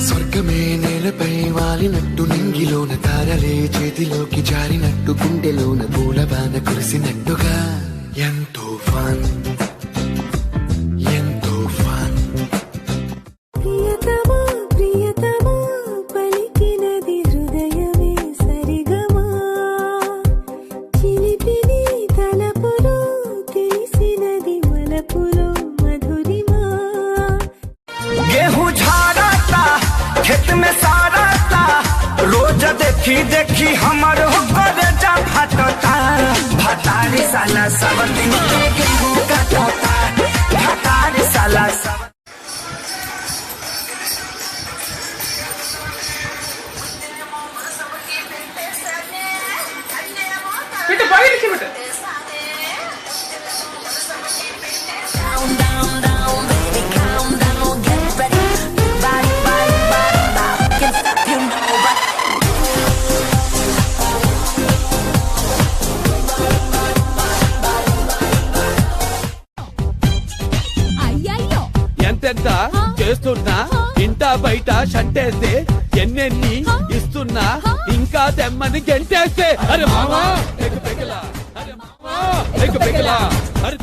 స్వర్గమే నేలపై వాలినట్టు నింగిలోన తారలే చేతిలోకి జారినట్టు గుండెలోన పూలబాన కురిసినట్టుగా ఎంతో ఫన్ ఎంతో ఫన్. ప్రియతమా ప్రియతమా పలికినది హృదయమే సరిగమా చిలిపిని తలపులో తెలిసినది మలపులో మధురిమా. गेहूं झाड़ता खेत में सारता रोज देखी देखी हमर होकर जा फटता भतारी साला सब दिन गेहूं काटता भतारी साला सब. ఎంతెంత చేస్తున్నా ఇంటా బయట షంటేస్తే ఎన్నెన్ని ఇస్తున్నా ఇంకా తెమ్మని గెంటేస్తే అరే మామా అరే మామా